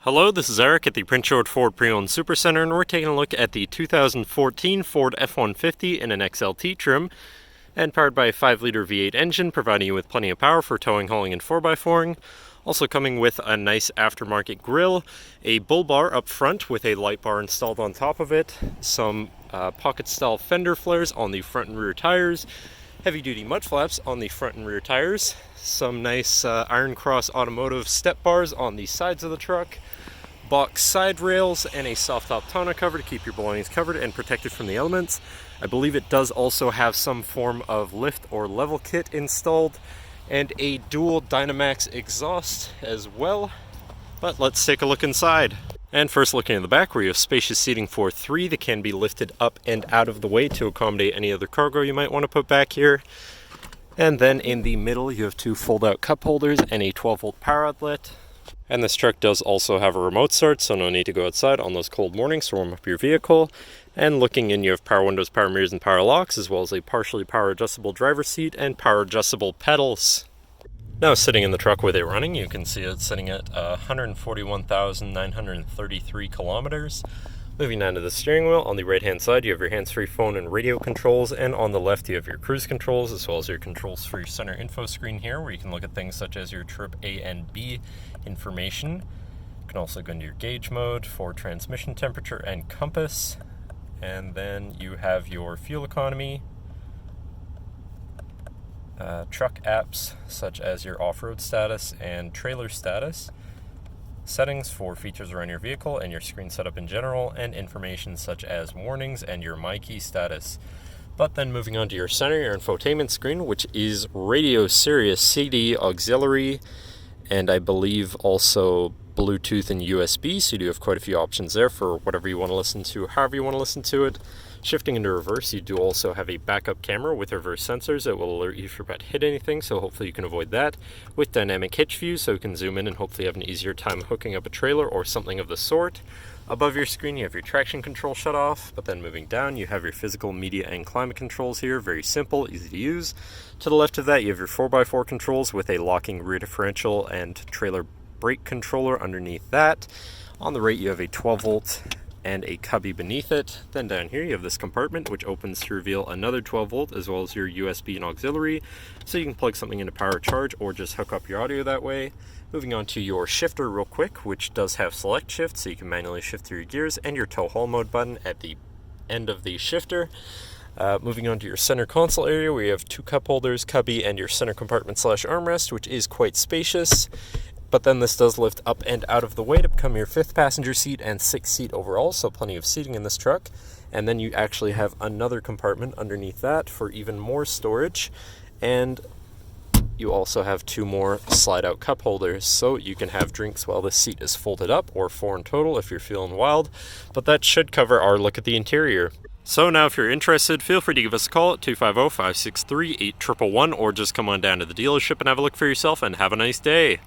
Hello, this is Eric at the Prince George Ford Pre-Owned Supercentre, and we're taking a look at the 2014 Ford F-150 in an XLT trim, and powered by a 5-liter V8 engine, providing you with plenty of power for towing, hauling, and 4x4ing. Also coming with a nice aftermarket grille, a bull bar up front with a light bar installed on top of it, some pocket-style fender flares on the front and rear tires, heavy-duty mud flaps on the front and rear tires, some nice Iron Cross automotive step bars on the sides of the truck, box side rails, and a soft-top tonneau cover to keep your belongings covered and protected from the elements. I believe it does also have some form of lift or level kit installed, and a dual Dynamax exhaust as well. But let's take a look inside. And first, looking in the back, where you have spacious seating for 3 that can be lifted up and out of the way to accommodate any other cargo you might want to put back here. And then in the middle, you have 2 fold-out cup holders and a 12-volt power outlet. And this truck does also have a remote start, so no need to go outside on those cold mornings to warm up your vehicle. And looking in, you have power windows, power mirrors, and power locks, as well as a partially power adjustable driver's seat and power adjustable pedals. Now, sitting in the truck with it running, you can see it's sitting at 141,933 kilometers. Moving down to the steering wheel, on the right-hand side, you have your hands-free phone and radio controls, and on the left, you have your cruise controls, as well as your controls for your center info screen here, where you can look at things such as your trip A and B information. You can also go into your gauge mode for transmission temperature and compass, and then you have your fuel economy, truck apps such as your off-road status and trailer status, settings for features around your vehicle and your screen setup in general, and information such as warnings and your MyKey status. But then moving on to your center, your infotainment screen, which is radio, Sirius, CD, auxiliary, and I believe also Bluetooth and USB, so you do have quite a few options there for whatever you want to listen to, however you want to listen to it. Shifting into reverse, you do also have a backup camera with reverse sensors that will alert you if your pet hit anything, so hopefully you can avoid that. With dynamic hitch view, so you can zoom in and hopefully have an easier time hooking up a trailer or something of the sort. Above your screen, you have your traction control shut off, but then moving down, you have your physical, media, and climate controls here. Very simple, easy to use. To the left of that, you have your 4x4 controls with a locking rear differential and trailer brake controller underneath that. On the right, you have a 12-volt and a cubby beneath it. Then down here, you have this compartment, which opens to reveal another 12-volt, as well as your USB and auxiliary, so you can plug something into power charge or just hook up your audio that way. Moving on to your shifter real quick, which does have SelectShift, so you can manually shift through your gears, and your tow haul mode button at the end of the shifter. Moving on to your center console area, where you have 2 cup holders, cubby, and your center compartment / armrest, which is quite spacious. But then this does lift up and out of the way to become your 5th passenger seat and 6th seat overall, so plenty of seating in this truck. And then you actually have another compartment underneath that for even more storage. And you also have 2 more slide-out cup holders, so you can have drinks while this seat is folded up, or 4 in total if you're feeling wild. But that should cover our look at the interior. So now if you're interested, feel free to give us a call at 250-563-8111, or just come on down to the dealership and have a look for yourself, and have a nice day.